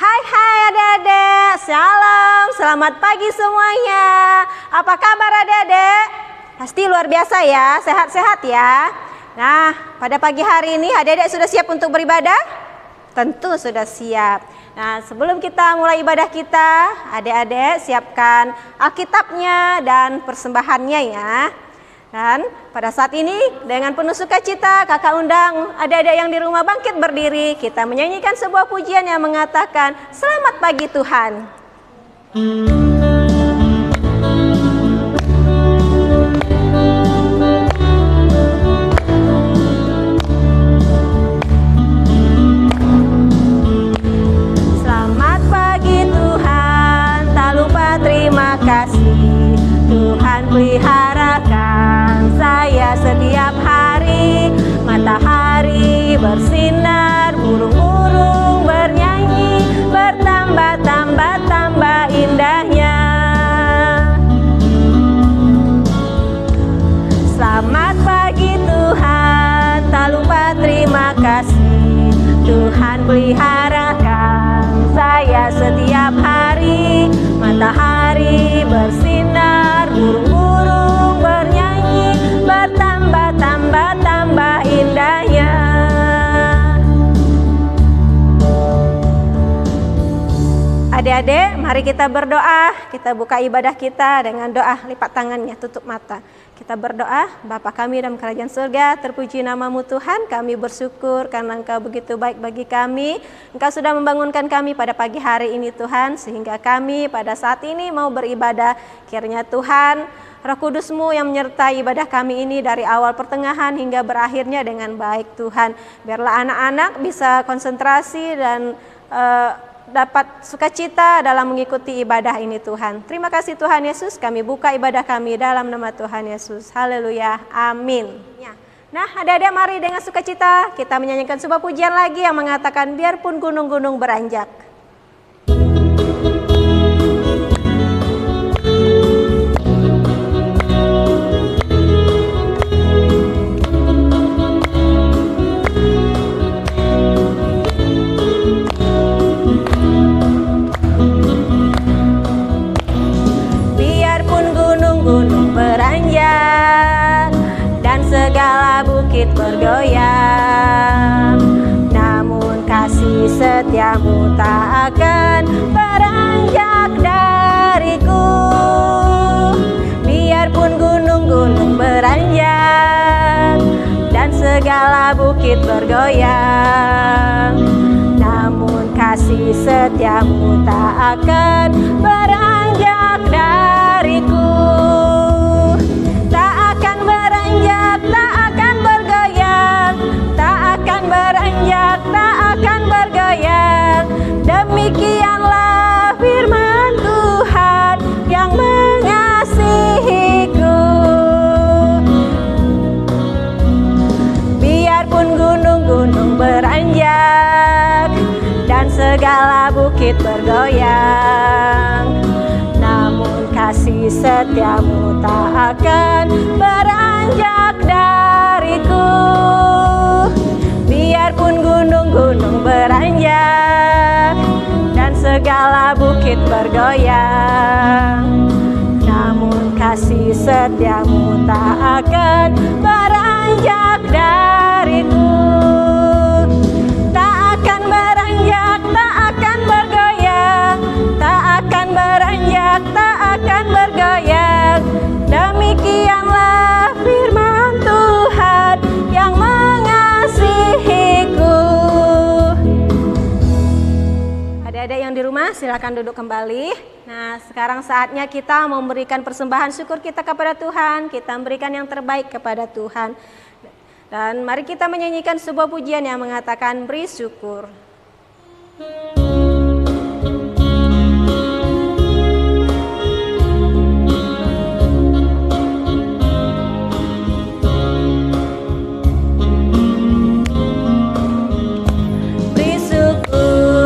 Hai adik-adik, shalom, selamat pagi semuanya. Apa kabar adik-adik? Pasti luar biasa ya, sehat-sehat ya. Nah, pada pagi hari ini adik-adik sudah siap untuk beribadah? Tentu sudah siap. Nah, sebelum kita mulai ibadah kita, adik-adik siapkan Alkitabnya dan persembahannya ya. Dan pada saat ini dengan penuh sukacita kakak undang adik-adik yang di rumah bangkit berdiri. Kita menyanyikan sebuah pujian yang mengatakan selamat pagi Tuhan. Selamat pagi Tuhan, tak lupa terima kasih. Tuhan peliharakan saya setiap hari. Matahari bersinar, burung-burung bernyanyi, bertambah indahnya. Selamat pagi Tuhan, tak lupa terima kasih. Tuhan peliharakan saya setiap hari. Matahari bersinar, burung-burung bernyanyi, bertambah indahnya. Adik-adik, mari kita berdoa. Kita buka ibadah kita dengan doa, lipat tangannya, tutup mata. Kita berdoa, Bapa kami dalam kerajaan surga, terpuji namamu Tuhan, kami bersyukur karena Engkau begitu baik bagi kami. Engkau sudah membangunkan kami pada pagi hari ini Tuhan, sehingga kami pada saat ini mau beribadah. Kiranya Tuhan, Roh Kudus-Mu yang menyertai ibadah kami ini dari awal pertengahan hingga berakhirnya dengan baik Tuhan. Biarlah anak-anak bisa konsentrasi dan dapat sukacita dalam mengikuti ibadah ini Tuhan. Terima kasih Tuhan Yesus, kami buka ibadah kami dalam nama Tuhan Yesus. Haleluya, amin. Nah adik-adik mari dengan sukacita kita menyanyikan sebuah pujian lagi yang mengatakan biarpun gunung-gunung beranjak. Segala bukit bergoyang, namun kasih setiamu tak akan beranjak dariku. Biarpun gunung-gunung beranjak dan segala bukit bergoyang, namun kasih setiamu tak akan beranjak dariku. Tak akan bergoyang. Demikianlah firman Tuhan yang mengasihiku. Biarpun gunung-gunung beranjak dan segala bukit bergoyang, namun kasih setiamu tak akan beranjak dariku. Biarpun gunung-gunung beranjak dan segala bukit bergoyang, namun kasih setiamu tak akan beranjak dariku. Tak akan beranjak, tak akan bergoyang, tak akan beranjak, tak akan bergoyang. Demikianlah firman Tuhan yang mengasihiku. Adik-adik yang di rumah silakan duduk kembali. Nah, sekarang saatnya kita memberikan persembahan syukur kita kepada Tuhan. Kita memberikan yang terbaik kepada Tuhan. Dan mari kita menyanyikan sebuah pujian yang mengatakan beri syukur.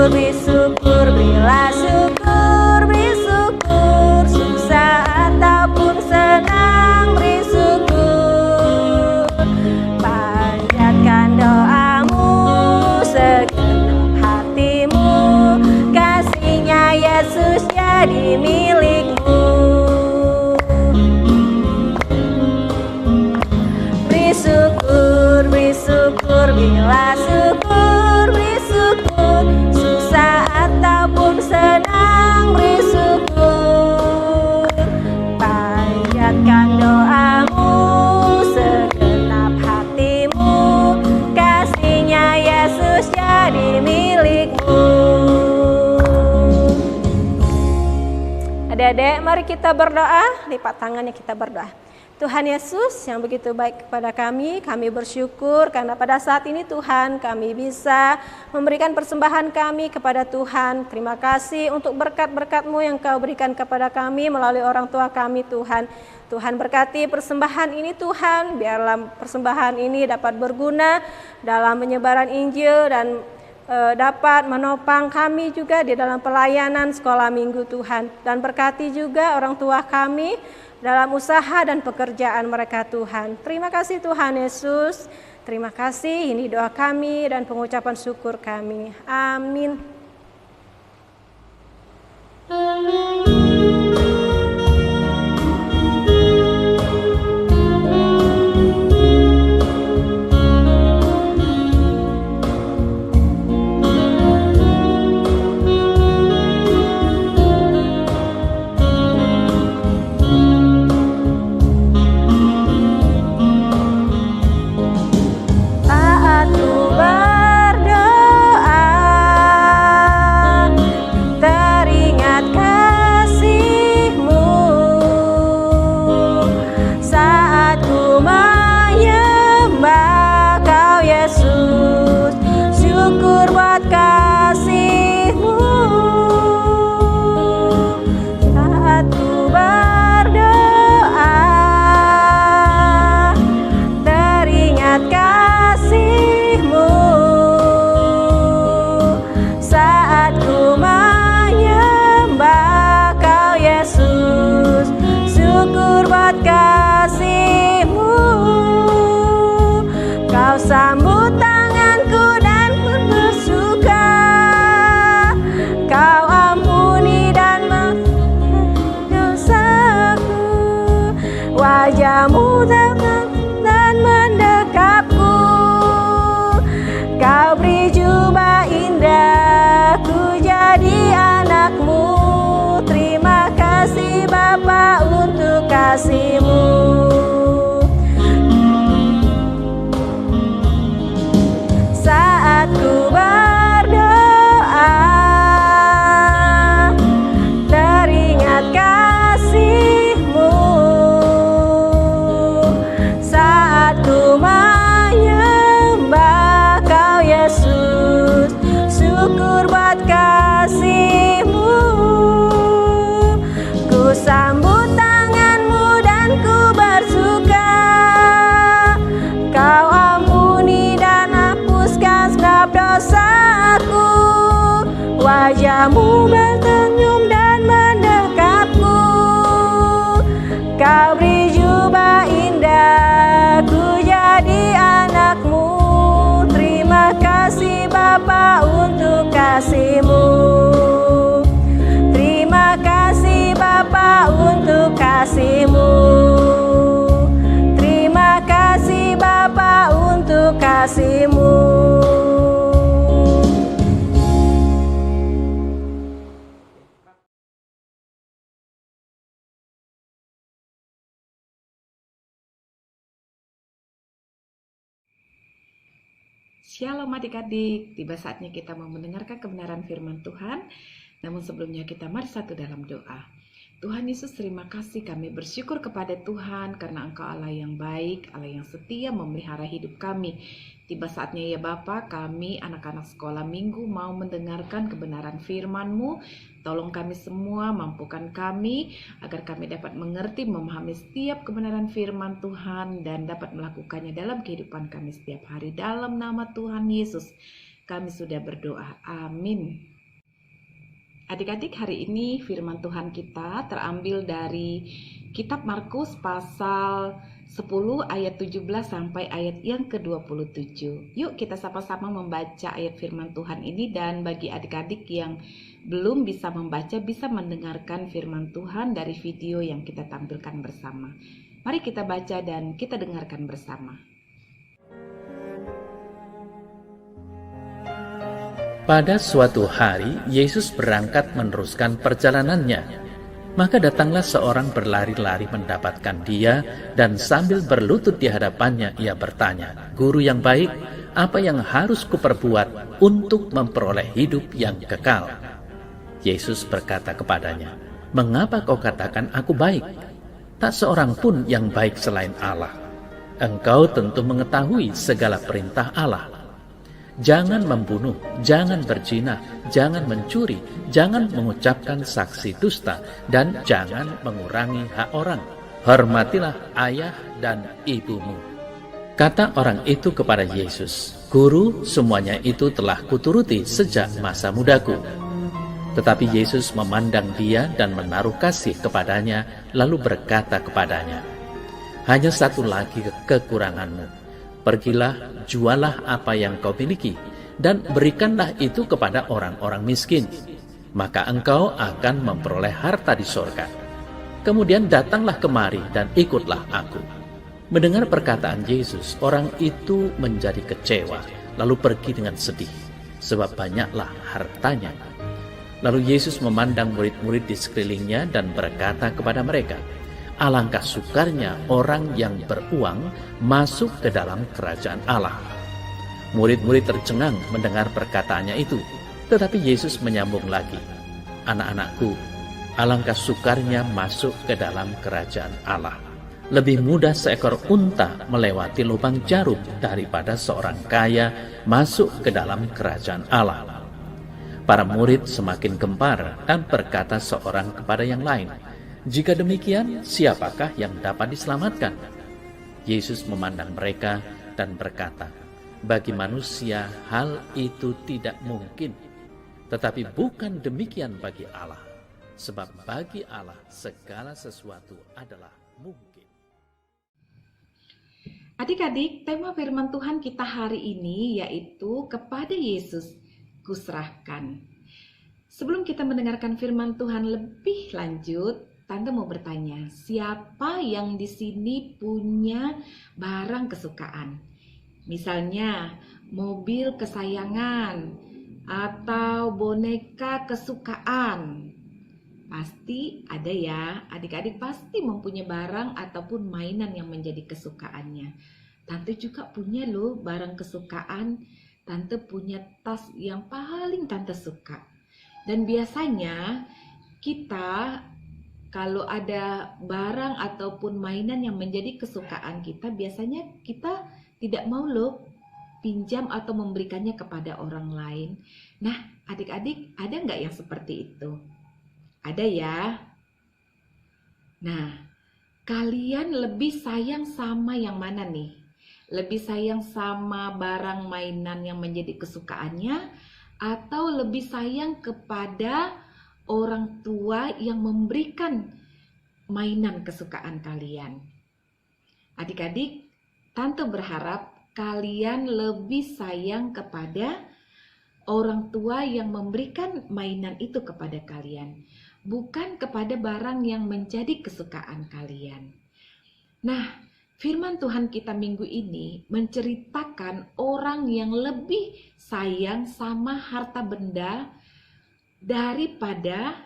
Beri syukur, berilah syukur, beri syukur, susah ataupun senang, beri syukur. Panjatkan doamu, segenap hatimu, jadi milikmu. Beri syukur, bila syukur, beri syukur, susah ataupun senang, beri syukur. Panjatkan doamu, segenap hatimu, kasihnya Yesus jadi milikmu. Adik-adik, mari kita berdoa, lipat tangannya kita berdoa. Tuhan Yesus yang begitu baik kepada kami bersyukur karena pada saat ini Tuhan kami bisa memberikan persembahan kami kepada Tuhan. Terima kasih untuk berkat-berkat-Mu yang Kau berikan kepada kami melalui orang tua kami Tuhan. Tuhan berkati persembahan ini Tuhan, biarlah persembahan ini dapat berguna dalam penyebaran Injil dan dapat menopang kami juga di dalam pelayanan sekolah minggu Tuhan. Dan berkati juga orang tua kami dalam usaha dan pekerjaan mereka Tuhan. Terima kasih Tuhan Yesus. Terima kasih, ini doa kami dan pengucapan syukur kami. Amin. Sambut tanganku dan pun bersuka, Kau ampuni dan maafkan dosaku. Wajah-Mu datang dan mendekapku, Kau beri jubah indah, ku jadi anak-Mu. Terima kasih Bapa untuk kasih-Mu. Ku berdoa, teringat kasih-Mu. Saat ku menyembah Kau Yesus, syukur buat kasih-Mu. Ku sambut tangan-Mu dan ku bersuka, Kau ampuni dan hapuskan segala dosaku. Wajah-Mu bersenyum dan mendekapku, Kau beri jubah indah, ku jadi anak-Mu. Terima kasih Bapa untuk kasih-Mu. Terima kasih Bapa untuk kasih-Mu. Terima kasih Bapa untuk kasih-Mu. Shalom adik-adik, tiba saatnya kita mau mendengarkan kebenaran firman Tuhan. Namun sebelumnya kita mari satu dalam doa. Tuhan Yesus, terima kasih, kami bersyukur kepada Tuhan karena Engkau Allah yang baik, Allah yang setia memelihara hidup kami. Tiba saatnya ya Bapa, kami anak-anak sekolah minggu mau mendengarkan kebenaran firman-Mu. Tolong kami semua, mampukan kami agar kami dapat mengerti, memahami setiap kebenaran firman Tuhan dan dapat melakukannya dalam kehidupan kami setiap hari. Dalam nama Tuhan Yesus kami sudah berdoa, amin. Adik-adik, hari ini firman Tuhan kita terambil dari kitab Markus pasal 10 ayat 17 sampai ayat yang ke-27. Yuk kita sama-sama membaca ayat firman Tuhan ini, dan bagi adik-adik yang belum bisa membaca bisa mendengarkan firman Tuhan dari video yang kita tampilkan bersama. Mari kita baca dan kita dengarkan bersama. Pada suatu hari, Yesus berangkat meneruskan perjalanannya. Maka datanglah seorang berlari-lari mendapatkan dia, dan sambil berlutut di hadapannya, ia bertanya, "Guru yang baik, apa yang harus kuperbuat untuk memperoleh hidup yang kekal?" Yesus berkata kepadanya, "Mengapa kau katakan aku baik? Tak seorang pun yang baik selain Allah. Engkau tentu mengetahui segala perintah Allah. Jangan membunuh, jangan berzina, jangan mencuri, jangan mengucapkan saksi dusta, dan jangan mengurangi hak orang. Hormatilah ayah dan ibumu." Kata orang itu kepada Yesus, "Guru, semuanya itu telah kuturuti sejak masa mudaku." Tetapi Yesus memandang dia dan menaruh kasih kepadanya, lalu berkata kepadanya, "Hanya satu lagi kekuranganmu. Pergilah, jualah apa yang kau miliki, dan berikanlah itu kepada orang-orang miskin. Maka engkau akan memperoleh harta di sorga. Kemudian datanglah kemari dan ikutlah aku." Mendengar perkataan Yesus, orang itu menjadi kecewa, lalu pergi dengan sedih, sebab banyaklah hartanya. Lalu Yesus memandang murid-murid di sekelilingnya dan berkata kepada mereka, "Alangkah sukarnya orang yang beruang masuk ke dalam kerajaan Allah." Murid-murid tercengang mendengar perkataannya itu. Tetapi Yesus menyambung lagi, "Anak-anakku, alangkah sukarnya masuk ke dalam kerajaan Allah. Lebih mudah seekor unta melewati lubang jarum daripada seorang kaya masuk ke dalam kerajaan Allah." Para murid semakin gempar dan berkata seorang kepada yang lain, "Jika demikian, siapakah yang dapat diselamatkan?" Yesus memandang mereka dan berkata, "Bagi manusia hal itu tidak mungkin, tetapi bukan demikian bagi Allah. Sebab bagi Allah segala sesuatu adalah mungkin." Adik-adik, tema firman Tuhan kita hari ini yaitu kepada Yesus kuserahkan. Sebelum kita mendengarkan firman Tuhan lebih lanjut, Tante mau bertanya, siapa yang di sini punya barang kesukaan? Misalnya mobil kesayangan atau boneka kesukaan. Pasti ada ya, adik-adik pasti mempunyai barang ataupun mainan yang menjadi kesukaannya. Tante juga punya loh barang kesukaan. Tante punya tas yang paling Tante suka. Dan biasanya kita kalau ada barang ataupun mainan yang menjadi kesukaan kita, biasanya kita tidak mau loh pinjam atau memberikannya kepada orang lain. Nah, adik-adik ada nggak yang seperti itu? Ada ya? Nah, kalian lebih sayang sama yang mana nih? Lebih sayang sama barang mainan yang menjadi kesukaannya, atau lebih sayang kepada orang tua yang memberikan mainan kesukaan kalian? Adik-adik, Tante berharap kalian lebih sayang kepada orang tua yang memberikan mainan itu kepada kalian, bukan kepada barang yang menjadi kesukaan kalian. Nah, firman Tuhan kita minggu ini menceritakan orang yang lebih sayang sama harta benda daripada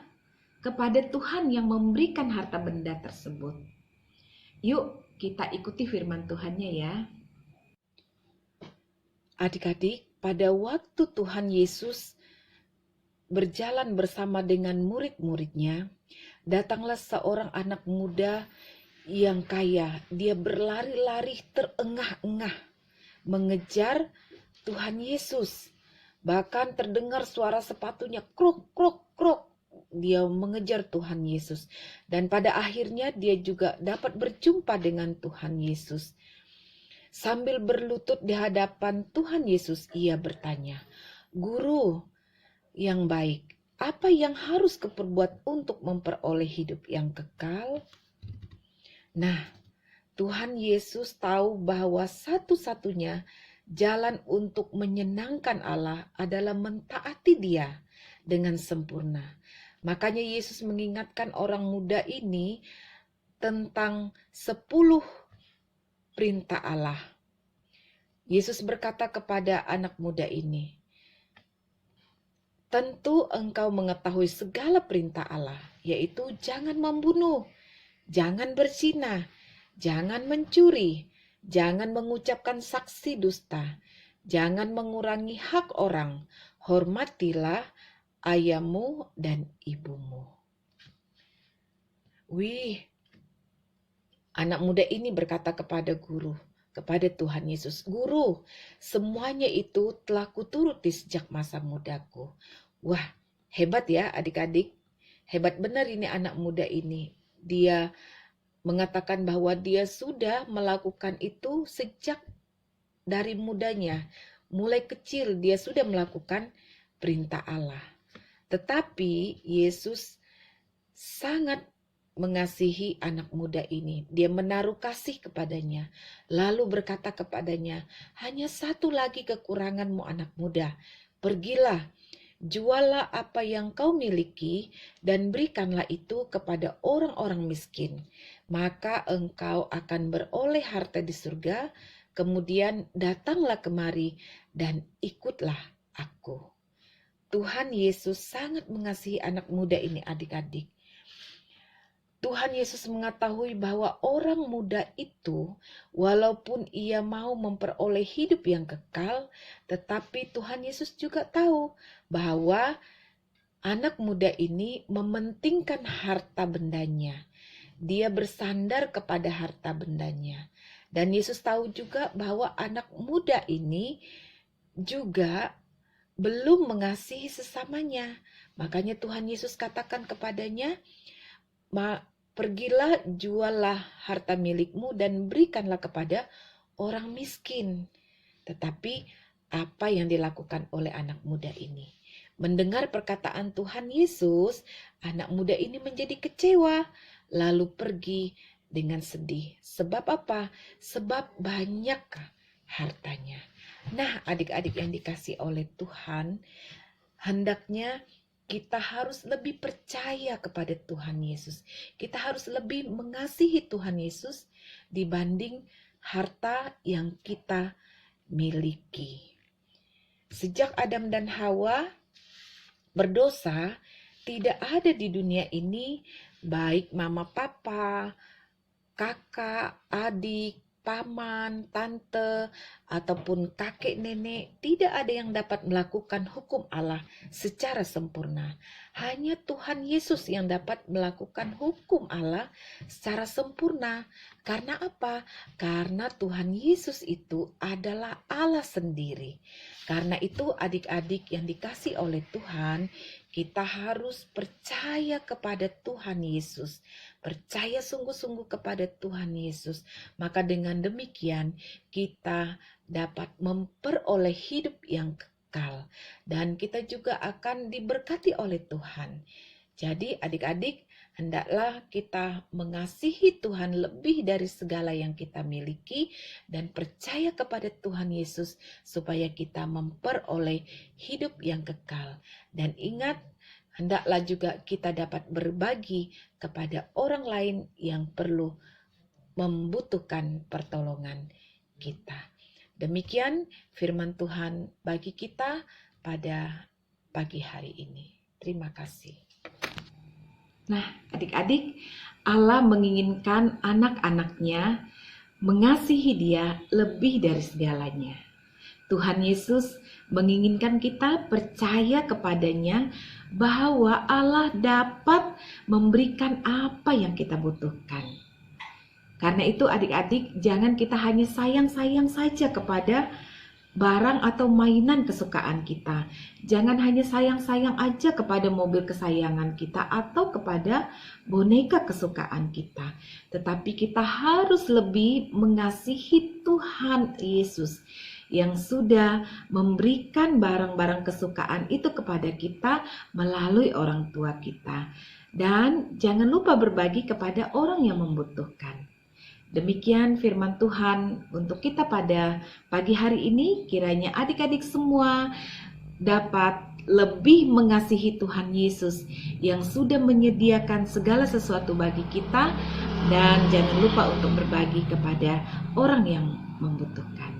kepada Tuhan yang memberikan harta benda tersebut. Yuk kita ikuti firman Tuhannya ya. Adik-adik, pada waktu Tuhan Yesus berjalan bersama dengan murid-muridnya, datanglah seorang anak muda yang kaya. Dia berlari-lari terengah-engah mengejar Tuhan Yesus. Bahkan terdengar suara sepatunya kruk kruk kruk. Dia mengejar Tuhan Yesus. Dan pada akhirnya dia juga dapat berjumpa dengan Tuhan Yesus. Sambil berlutut di hadapan Tuhan Yesus, ia bertanya, "Guru yang baik, apa yang harus kuperbuat untuk memperoleh hidup yang kekal?" Nah, Tuhan Yesus tahu bahwa satu-satunya jalan untuk menyenangkan Allah adalah mentaati Dia dengan sempurna. Makanya Yesus mengingatkan orang muda ini tentang 10 perintah Allah. Yesus berkata kepada anak muda ini, "Tentu engkau mengetahui segala perintah Allah, yaitu jangan membunuh, jangan berzina, jangan mencuri, jangan mengucapkan saksi dusta, jangan mengurangi hak orang, hormatilah ayahmu dan ibumu." Wih, anak muda ini berkata kepada guru, kepada Tuhan Yesus, "Guru, semuanya itu telah kuturuti sejak masa mudaku." Wah, hebat ya adik-adik. Hebat benar ini anak muda ini. Dia mengatakan bahwa dia sudah melakukan itu sejak dari mudanya. Mulai kecil dia sudah melakukan perintah Allah. Tetapi Yesus sangat mengasihi anak muda ini. Dia menaruh kasih kepadanya. Lalu berkata kepadanya, "Hanya satu lagi kekuranganmu anak muda. Pergilah, jualah apa yang kau miliki dan berikanlah itu kepada orang-orang miskin. Maka engkau akan beroleh harta di surga. Kemudian datanglah kemari dan ikutlah aku." Tuhan Yesus sangat mengasihi anak muda ini adik-adik. Tuhan Yesus mengetahui bahwa orang muda itu, walaupun ia mau memperoleh hidup yang kekal, tetapi Tuhan Yesus juga tahu bahwa anak muda ini mementingkan harta bendanya. Dia bersandar kepada harta bendanya. Dan Yesus tahu juga bahwa anak muda ini juga belum mengasihi sesamanya. Makanya Tuhan Yesus katakan kepadanya, "Pergilah, jualah harta milikmu dan berikanlah kepada orang miskin." Tetapi apa yang dilakukan oleh anak muda ini? Mendengar perkataan Tuhan Yesus, anak muda ini menjadi kecewa, lalu pergi dengan sedih. Sebab apa? Sebab banyak hartanya. Nah, adik-adik yang dikasih oleh Tuhan, hendaknya kita harus lebih percaya kepada Tuhan Yesus. Kita harus lebih mengasihi Tuhan Yesus dibanding harta yang kita miliki. Sejak Adam dan Hawa berdosa, tidak ada di dunia ini baik mama papa, kakak, adik, paman, tante, ataupun kakek nenek, tidak ada yang dapat melakukan hukum Allah secara sempurna. Hanya Tuhan Yesus yang dapat melakukan hukum Allah secara sempurna. Karena apa? Karena Tuhan Yesus itu adalah Allah sendiri. Karena itu adik-adik yang dikasih oleh Tuhan, kita harus percaya kepada Tuhan Yesus. Percaya sungguh-sungguh kepada Tuhan Yesus. Maka dengan demikian kita dapat memperoleh hidup yang kekal. Dan kita juga akan diberkati oleh Tuhan. Jadi adik-adik, hendaklah kita mengasihi Tuhan lebih dari segala yang kita miliki. Dan percaya kepada Tuhan Yesus supaya kita memperoleh hidup yang kekal. Dan ingat, hendaklah juga kita dapat berbagi kepada orang lain yang perlu membutuhkan pertolongan kita. Demikian firman Tuhan bagi kita pada pagi hari ini. Terima kasih. Nah, adik-adik, Allah menginginkan anak-anaknya mengasihi Dia lebih dari segalanya. Tuhan Yesus menginginkan kita percaya kepadanya bahwa Allah dapat memberikan apa yang kita butuhkan. Karena itu adik-adik, jangan kita hanya sayang-sayang saja kepada barang atau mainan kesukaan kita. Jangan hanya sayang-sayang aja kepada mobil kesayangan kita atau kepada boneka kesukaan kita. Tetapi kita harus lebih mengasihi Tuhan Yesus yang sudah memberikan barang-barang kesukaan itu kepada kita melalui orang tua kita. Dan jangan lupa berbagi kepada orang yang membutuhkan. Demikian firman Tuhan untuk kita pada pagi hari ini. Kiranya adik-adik semua dapat lebih mengasihi Tuhan Yesus yang sudah menyediakan segala sesuatu bagi kita, dan jangan lupa untuk berbagi kepada orang yang membutuhkan.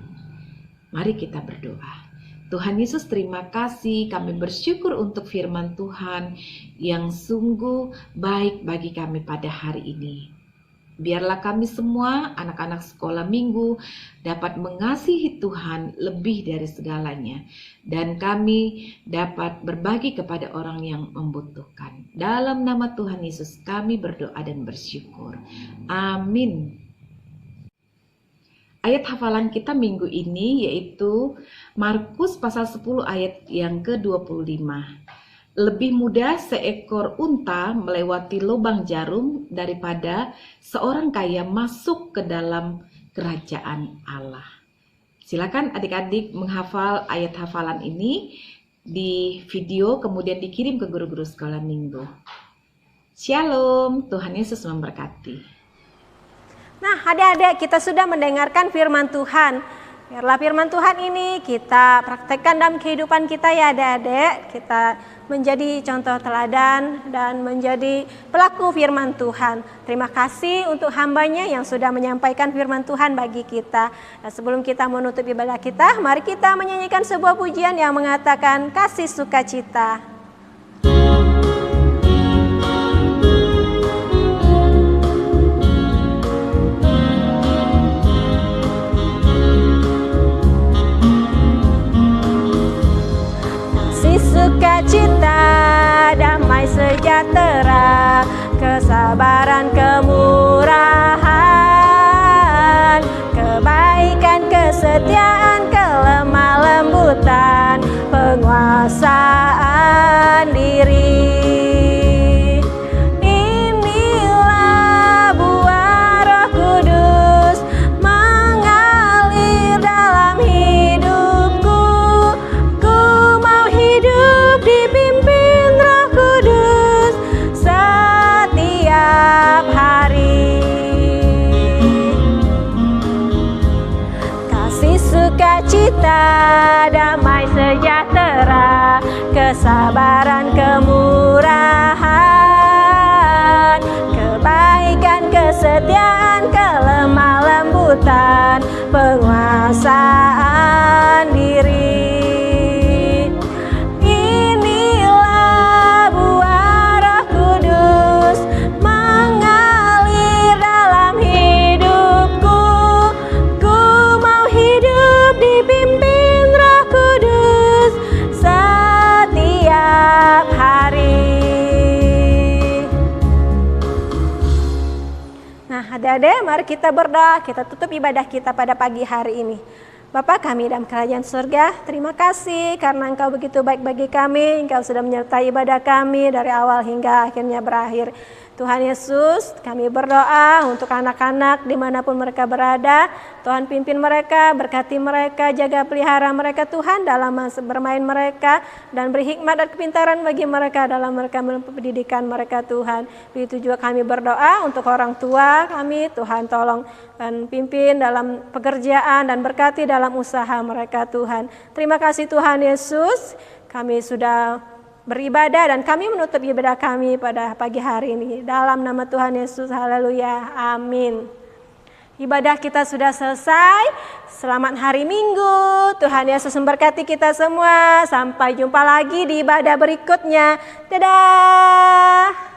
Mari kita berdoa. Tuhan Yesus, terima kasih, kami bersyukur untuk firman Tuhan yang sungguh baik bagi kami pada hari ini. Biarlah kami semua anak-anak sekolah minggu dapat mengasihi Tuhan lebih dari segalanya, dan kami dapat berbagi kepada orang yang membutuhkan. Dalam nama Tuhan Yesus kami berdoa dan bersyukur. Amin. Ayat hafalan kita minggu ini yaitu Markus pasal 10 ayat yang ke-25. Lebih mudah seekor unta melewati lubang jarum daripada seorang kaya masuk ke dalam kerajaan Allah. Silakan adik-adik menghafal ayat hafalan ini di video, kemudian dikirim ke guru-guru sekolah minggu. Shalom, Tuhan Yesus memberkati. Nah, adik-adik, kita sudah mendengarkan firman Tuhan. Biarlah firman Tuhan ini kita praktekkan dalam kehidupan kita ya adik-adik. Kita menjadi contoh teladan dan menjadi pelaku firman Tuhan. Terima kasih untuk hambanya yang sudah menyampaikan firman Tuhan bagi kita. Dan sebelum kita menutup ibadah kita, mari kita menyanyikan sebuah pujian yang mengatakan kasih sukacita. Sukacita, damai sejahtera, kesabaran, kemurahan, kebaikan, kesetiaan, kelemah lembutan, penguasaan diri. Inilah buah Roh Kudus mengalir dalam hidupku. Ku mau hidup dipimpin Roh Kudus setiap hari. Kasih sukacita, damai sejahtera, kesabaran, kemurahan, kebaikan, kesetiaan, kelemah lembutan, penguasaan diri. Inilah buah Roh Kudus mengalir dalam hidupku. Ku mau hidup dipimpin Roh Kudus setiap hari. Nah, adik-adik, mari kita berdoa, kita tutup ibadah kita pada pagi hari ini. Bapa kami dalam kerajaan surga, terima kasih karena Engkau begitu baik bagi kami. Engkau sudah menyertai ibadah kami dari awal hingga akhirnya berakhir. Tuhan Yesus, kami berdoa untuk anak-anak dimanapun mereka berada. Tuhan pimpin mereka, berkati mereka, jaga pelihara mereka Tuhan dalam masa bermain mereka, dan beri hikmat dan kepintaran bagi mereka dalam mereka pendidikan mereka Tuhan. Begitu juga kami berdoa untuk orang tua kami, Tuhan tolong dan pimpin dalam pekerjaan dan berkati dalam usaha mereka Tuhan. Terima kasih Tuhan Yesus, kami sudah beribadah dan kami menutup ibadah kami pada pagi hari ini. Dalam nama Tuhan Yesus, haleluya, amin. Ibadah kita sudah selesai. Selamat hari Minggu. Tuhan Yesus memberkati kita semua. Sampai jumpa lagi di ibadah berikutnya. Dadah.